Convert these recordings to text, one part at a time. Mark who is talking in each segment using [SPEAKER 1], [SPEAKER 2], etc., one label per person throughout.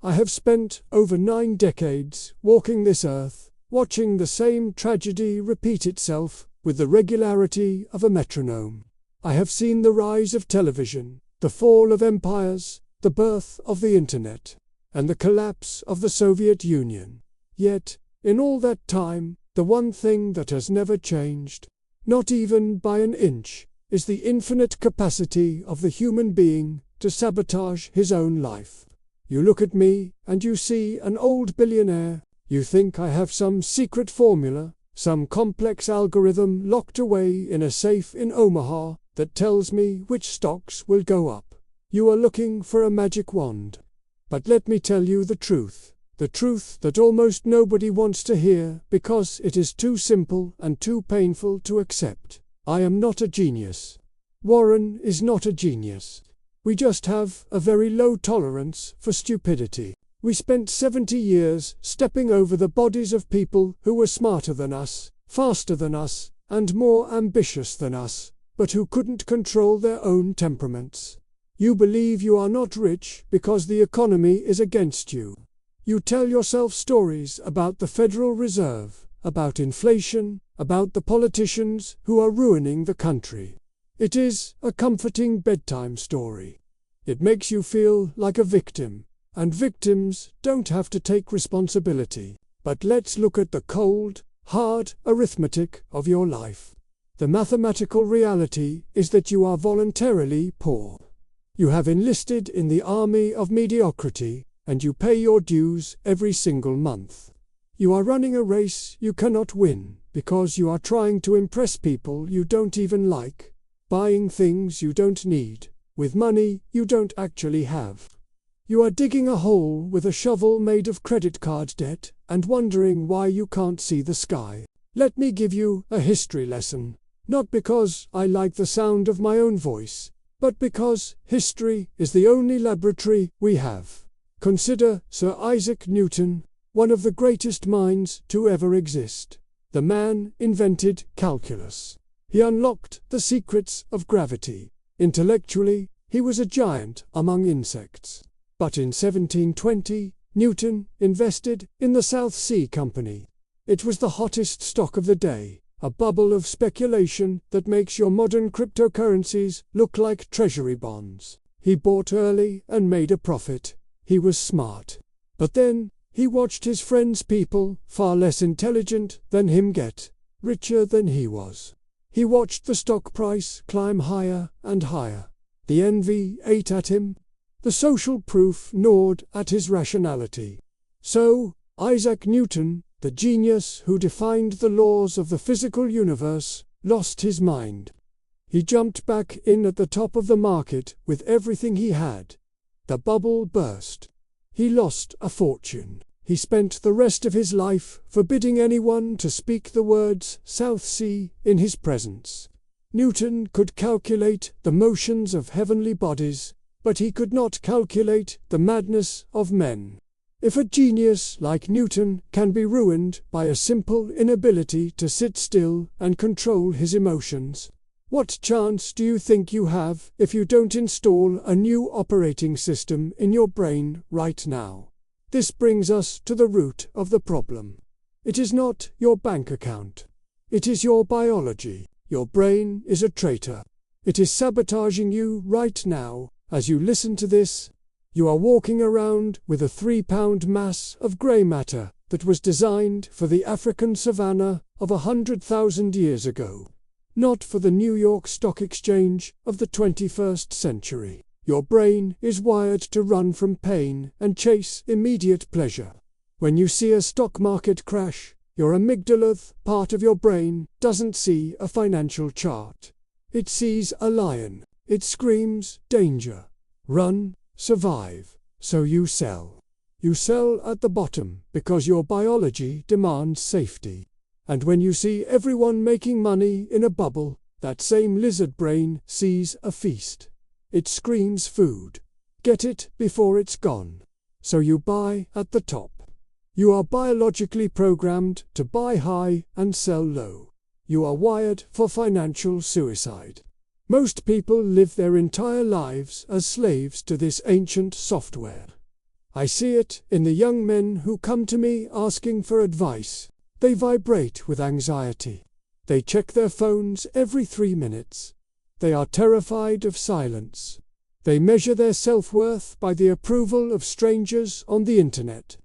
[SPEAKER 1] I have spent over 9 decades walking this earth, watching the same tragedy repeat itself with the regularity of a metronome. I have seen the rise of television, the fall of empires, the birth of the internet, and the collapse of the Soviet Union. Yet, in all that time, the one thing that has never changed, not even by an inch, is the infinite capacity of the human being to sabotage his own life. You look at me, and you see an old billionaire. You think I have some secret formula, some complex algorithm locked away in a safe in Omaha that tells me which stocks will go up. You are looking for a magic wand. But let me tell you the truth that almost nobody wants to hear because it is too simple and too painful to accept. I am not a genius. Warren is not a genius. We just have a very low tolerance for stupidity. We spent 70 years stepping over the bodies of people who were smarter than us, faster than us, and more ambitious than us, but who couldn't control their own temperaments. You believe you are not rich because the economy is against you. You tell yourself stories about the Federal Reserve, about inflation, about the politicians who are ruining the country. It is a comforting bedtime story. It makes you feel like a victim, and victims don't have to take responsibility. But let's look at the cold, hard arithmetic of your life. The mathematical reality is that you are voluntarily poor. You have enlisted in the army of mediocrity, and you pay your dues every single month. You are running a race you cannot win, because you are trying to impress people you don't even like, buying things you don't need, with money you don't actually have. You are digging a hole with a shovel made of credit card debt, and wondering why you can't see the sky. Let me give you a history lesson, not because I like the sound of my own voice, but because history is the only laboratory we have. Consider Sir Isaac Newton, one of the greatest minds to ever exist. The man invented calculus. He unlocked the secrets of gravity. Intellectually, he was a giant among insects. But in 1720, Newton invested in the South Sea Company. It was the hottest stock of the day, a bubble of speculation that makes your modern cryptocurrencies look like treasury bonds. He bought early and made a profit. He was smart. But then, he watched his friends' people, far less intelligent than him, get richer than he was. He watched the stock price climb higher and higher. The envy ate at him. The social proof gnawed at his rationality. So, Isaac Newton, the genius who defined the laws of the physical universe, lost his mind. He jumped back in at the top of the market with everything he had. The bubble burst. He lost a fortune. He spent the rest of his life forbidding anyone to speak the words South Sea in his presence. Newton could calculate the motions of heavenly bodies, but he could not calculate the madness of men. If a genius like Newton can be ruined by a simple inability to sit still and control his emotions, what chance do you think you have if you don't install a new operating system in your brain right now? This brings us to the root of the problem. It is not your bank account. It is your biology. Your brain is a traitor. It is sabotaging you right now. As you listen to this, you are walking around with a 3-pound mass of grey matter that was designed for the African savanna of 100,000 years ago, not for the New York Stock Exchange of the 21st century. Your brain is wired to run from pain and chase immediate pleasure. When you see a stock market crash, your amygdala, part of your brain, doesn't see a financial chart. It sees a lion. It screams, danger, run, survive. So you sell. You sell at the bottom because your biology demands safety. And when you see everyone making money in a bubble, that same lizard brain sees a feast. It screams food. Get it before it's gone. So you buy at the top. You are biologically programmed to buy high and sell low. You are wired for financial suicide. Most people live their entire lives as slaves to this ancient software. I see it in the young men who come to me asking for advice. They vibrate with anxiety. They check their phones every 3 minutes. They are terrified of silence. They measure their self-worth by the approval of strangers on the internet.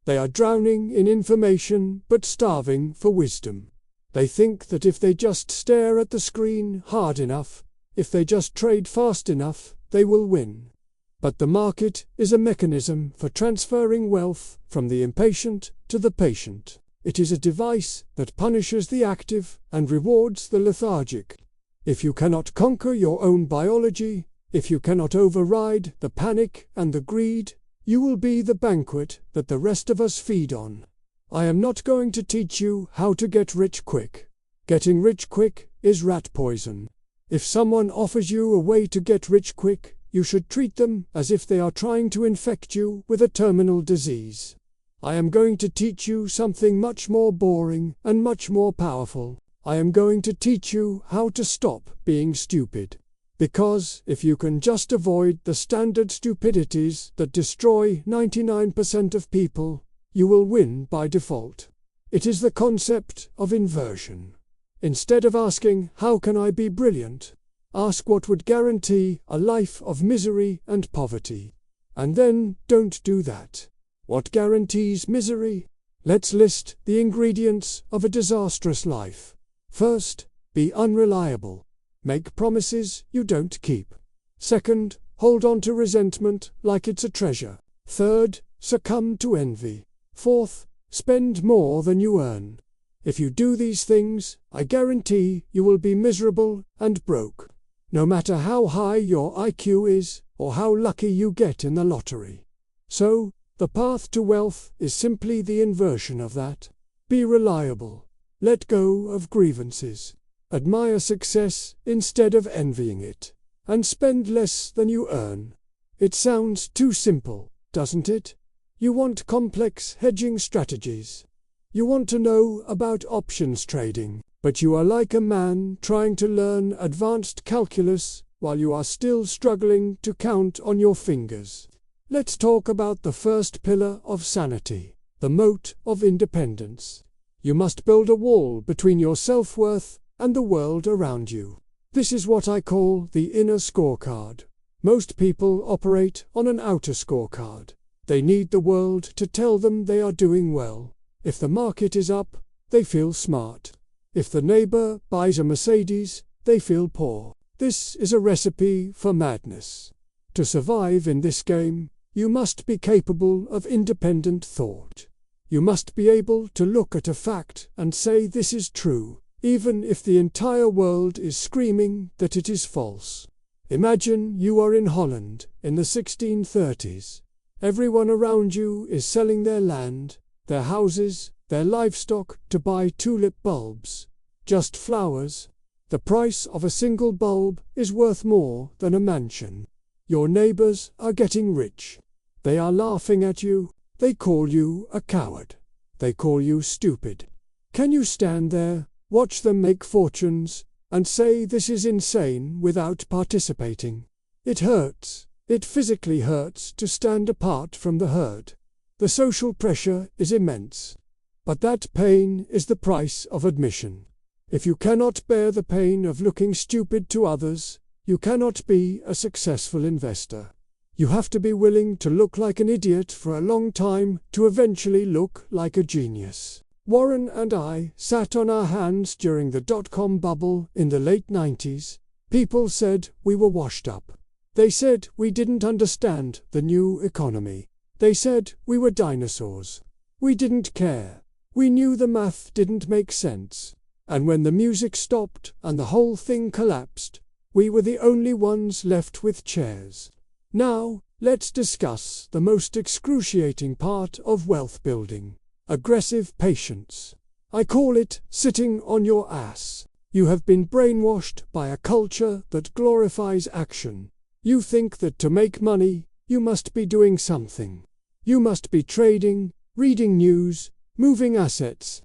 [SPEAKER 1] They are drowning in information but starving for wisdom. They think that if they just stare at the screen hard enough, if they just trade fast enough, they will win. But the market is a mechanism for transferring wealth from the impatient to the patient. It is a device that punishes the active and rewards the lethargic. If you cannot conquer your own biology, if you cannot override the panic and the greed, you will be the banquet that the rest of us feed on. I am not going to teach you how to get rich quick. Getting rich quick is rat poison. If someone offers you a way to get rich quick, you should treat them as if they are trying to infect you with a terminal disease. I am going to teach you something much more boring and much more powerful. I am going to teach you how to stop being stupid. Because if you can just avoid the standard stupidities that destroy 99% of people, you will win by default. It is the concept of inversion. Instead of asking, how can I be brilliant? Ask what would guarantee a life of misery and poverty. And then don't do that. What guarantees misery? Let's list the ingredients of a disastrous life. First, be unreliable. Make promises you don't keep. Second, hold on to resentment like it's a treasure. Third, succumb to envy. Fourth, spend more than you earn. If you do these things, I guarantee you will be miserable and broke. No matter how high your IQ is, or how lucky you get in the lottery. So, the path to wealth is simply the inversion of that. Be reliable. Let go of grievances. Admire success instead of envying it. And spend less than you earn. It sounds too simple, doesn't it? You want complex hedging strategies. You want to know about options trading, but you are like a man trying to learn advanced calculus while you are still struggling to count on your fingers. Let's talk about the first pillar of sanity, the moat of independence. You must build a wall between your self-worth and the world around you. This is what I call the inner scorecard. Most people operate on an outer scorecard. They need the world to tell them they are doing well. If the market is up, they feel smart. If the neighbor buys a Mercedes, they feel poor. This is a recipe for madness. To survive in this game, you must be capable of independent thought. You must be able to look at a fact and say this is true, even if the entire world is screaming that it is false. Imagine you are in Holland in the 1630s. Everyone around you is selling their land, their houses, their livestock to buy tulip bulbs. Just flowers. The price of a single bulb is worth more than a mansion. Your neighbors are getting rich. They are laughing at you. They call you a coward. They call you stupid. Can you stand there, watch them make fortunes, and say this is insane without participating? It hurts. It physically hurts to stand apart from the herd. The social pressure is immense. But that pain is the price of admission. If you cannot bear the pain of looking stupid to others, you cannot be a successful investor. You have to be willing to look like an idiot for a long time to eventually look like a genius. Warren and I sat on our hands during the dot-com bubble in the late 90s. People said we were washed up. They said we didn't understand the new economy. They said we were dinosaurs. We didn't care. We knew the math didn't make sense. And when the music stopped and the whole thing collapsed, we were the only ones left with chairs. Now, let's discuss the most excruciating part of wealth building: aggressive patience. I call it sitting on your ass. You have been brainwashed by a culture that glorifies action. You think that to make money, you must be doing something. You must be trading, reading news, moving assets.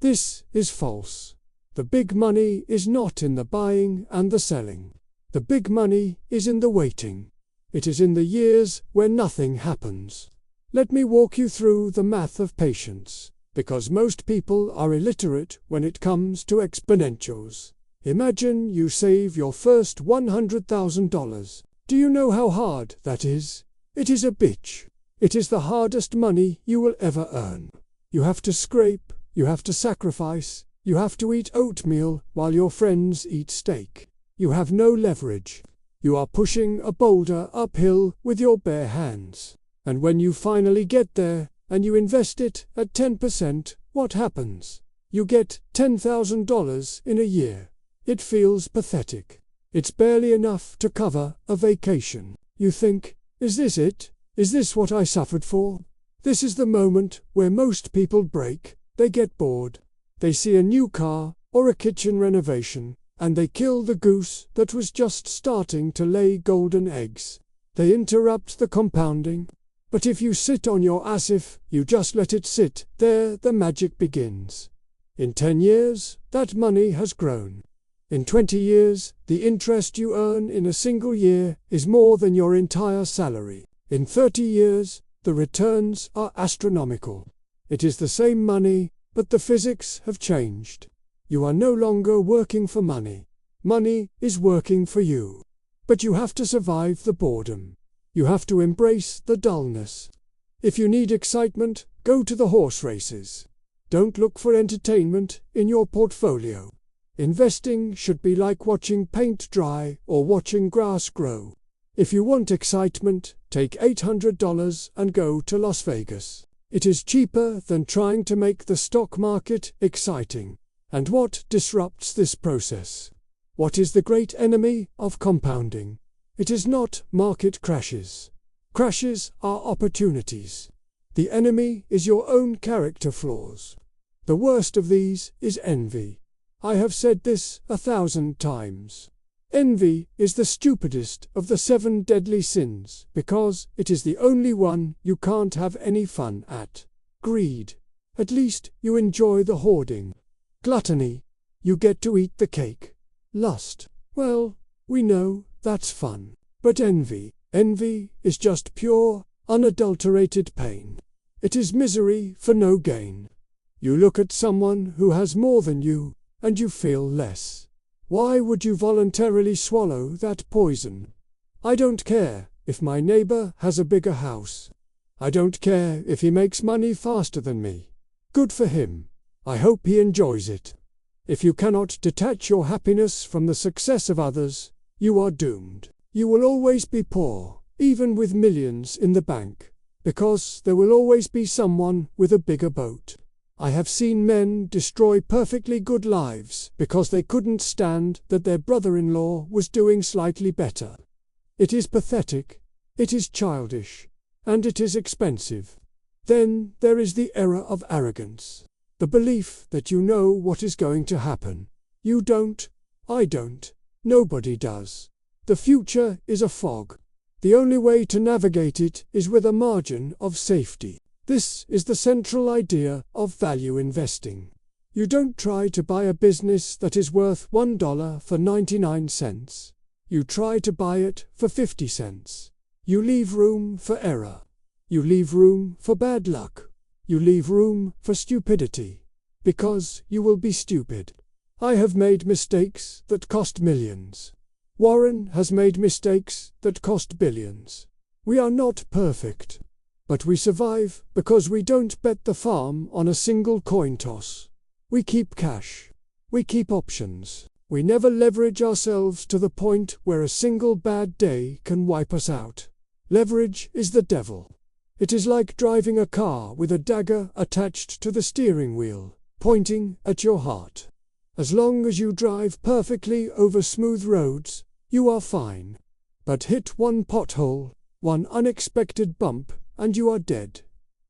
[SPEAKER 1] This is false. The big money is not in the buying and the selling. The big money is in the waiting. It is in the years where nothing happens. Let me walk you through the math of patience, because most people are illiterate when it comes to exponentials. Imagine you save your first $100,000. Do you know how hard that is? It is a bitch. It is the hardest money you will ever earn. You have to scrape, you have to sacrifice, you have to eat oatmeal while your friends eat steak. You have no leverage. You are pushing a boulder uphill with your bare hands. And when you finally get there, and you invest it at 10%, what happens? You get $10,000 in a year. It feels pathetic. It's barely enough to cover a vacation. You think, is this it? Is this what I suffered for? This is the moment where most people break. They get bored. They see a new car or a kitchen renovation, and they kill the goose that was just starting to lay golden eggs. They interrupt the compounding. But if you sit on your asif, you just let it sit, there the magic begins. In 10 years, that money has grown. In 20 years, the interest you earn in a single year is more than your entire salary. In 30 years, the returns are astronomical. It is the same money, but the physics have changed. You are no longer working for money. Money is working for you. But you have to survive the boredom. You have to embrace the dullness. If you need excitement, go to the horse races. Don't look for entertainment in your portfolio. Investing should be like watching paint dry or watching grass grow. If you want excitement, take $800 and go to Las Vegas. It is cheaper than trying to make the stock market exciting. And what disrupts this process? What is the great enemy of compounding? It is not market crashes. Crashes are opportunities. The enemy is your own character flaws. The worst of these is envy. I have said this 1,000 times. Envy is the stupidest of the 7 deadly sins because it is the only one you can't have any fun at. Greed. At least you enjoy the hoarding. Gluttony. You get to eat the cake. Lust. Well, we know that's fun. But envy is just pure, unadulterated pain. It is misery for no gain. You look at someone who has more than you, and you feel less. Why would you voluntarily swallow that poison? I don't care if my neighbor has a bigger house. I don't care if he makes money faster than me. Good for him. I hope he enjoys it. If you cannot detach your happiness from the success of others, you are doomed. You will always be poor, even with millions in the bank, because there will always be someone with a bigger boat. I have seen men destroy perfectly good lives because they couldn't stand that their brother-in-law was doing slightly better. It is pathetic, it is childish, and it is expensive. Then there is the error of arrogance. The belief that you know what is going to happen. You don't, I don't, nobody does. The future is a fog. The only way to navigate it is with a margin of safety. This is the central idea of value investing. You don't try to buy a business that is worth $1 for 99 cents. You try to buy it for 50 cents. You leave room for error. You leave room for bad luck. You leave room for stupidity. Because you will be stupid. I have made mistakes that cost millions. Warren has made mistakes that cost billions. We are not perfect. But we survive because we don't bet the farm on a single coin toss. We keep cash. We keep options. We never leverage ourselves to the point where a single bad day can wipe us out. Leverage is the devil. It is like driving a car with a dagger attached to the steering wheel, pointing at your heart. As long as you drive perfectly over smooth roads, you are fine. But hit one pothole, one unexpected bump, and you are dead.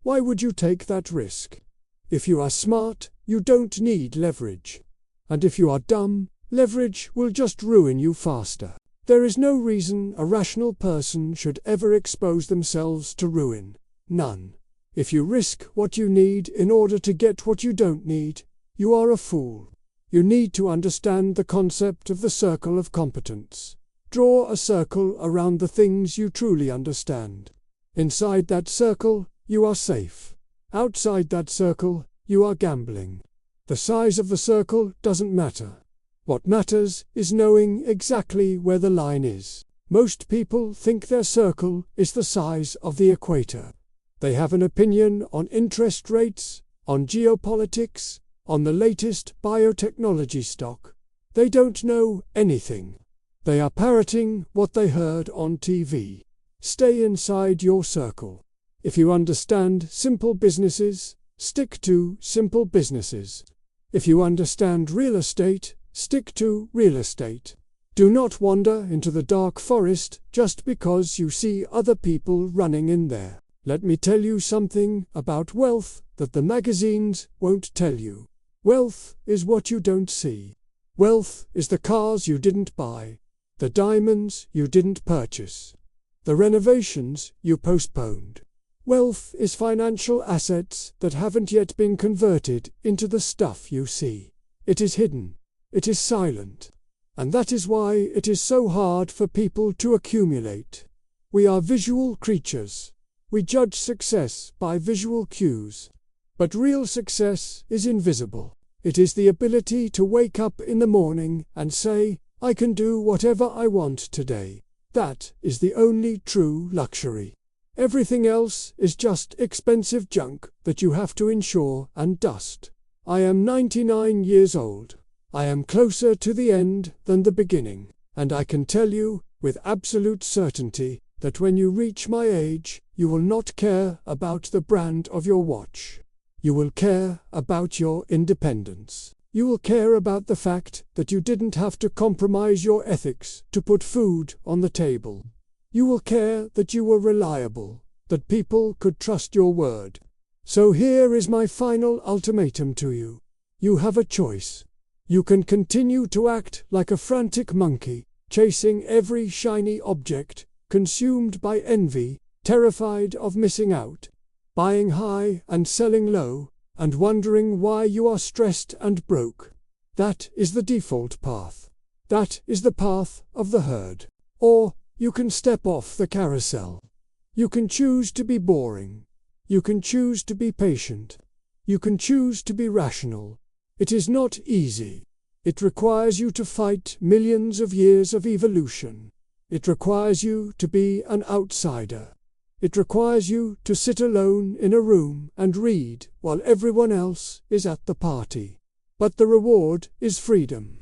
[SPEAKER 1] Why would you take that risk? If you are smart, you don't need leverage. And if you are dumb, leverage will just ruin you faster. There is no reason a rational person should ever expose themselves to ruin. None. If you risk what you need in order to get what you don't need, you are a fool. You need to understand the concept of the circle of competence. Draw a circle around the things you truly understand. Inside that circle, you are safe. Outside that circle, you are gambling. The size of the circle doesn't matter. What matters is knowing exactly where the line is. Most people think their circle is the size of the equator. They have an opinion on interest rates, on geopolitics, on the latest biotechnology stock. They don't know anything. They are parroting what they heard on TV. Stay inside your circle. If you understand simple businesses, stick to simple businesses. If you understand real estate, stick to real estate. Do not wander into the dark forest just because you see other people running in there. Let me tell you something about wealth that the magazines won't tell you. Wealth is what you don't see. Wealth is the cars you didn't buy, the diamonds you didn't purchase, the renovations you postponed. Wealth is financial assets that haven't yet been converted into the stuff you see. It is hidden. It is silent. And that is why it is so hard for people to accumulate. We are visual creatures. We judge success by visual cues. But real success is invisible. It is the ability to wake up in the morning and say, I can do whatever I want today. That is the only true luxury. Everything else is just expensive junk that you have to insure and dust. I am 99 years old. I am closer to the end than the beginning, and I can tell you with absolute certainty that when you reach my age, you will not care about the brand of your watch. You will care about your independence. You will care about the fact that you didn't have to compromise your ethics to put food on the table. You will care that you were reliable, that people could trust your word. So here is my final ultimatum to you. You have a choice. You can continue to act like a frantic monkey, chasing every shiny object, consumed by envy, terrified of missing out, buying high and selling low, and wondering why you are stressed and broke. That is the default path. That is the path of the herd. Or you can step off the carousel. You can choose to be boring. You can choose to be patient. You can choose to be rational. It is not easy. It requires you to fight millions of years of evolution. It requires you to be an outsider. It requires you to sit alone in a room and read while everyone else is at the party. But the reward is freedom.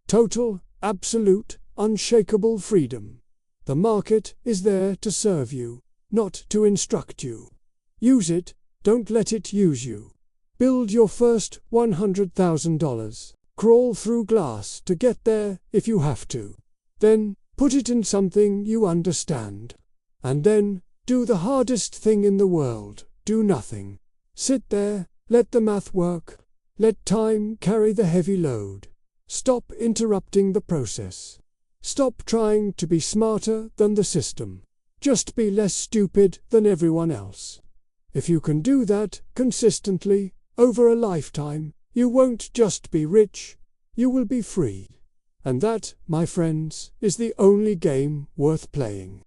[SPEAKER 1] Total, absolute, unshakable freedom. The market is there to serve you, not to instruct you. Use it, don't let it use you. Build your first $100,000. Crawl through glass to get there if you have to. Then put it in something you understand. And then do the hardest thing in the world. Do nothing. Sit there, let the math work. Let time carry the heavy load. Stop interrupting the process. Stop trying to be smarter than the system. Just be less stupid than everyone else. If you can do that consistently, over a lifetime, you won't just be rich, you will be free. And that, my friends, is the only game worth playing.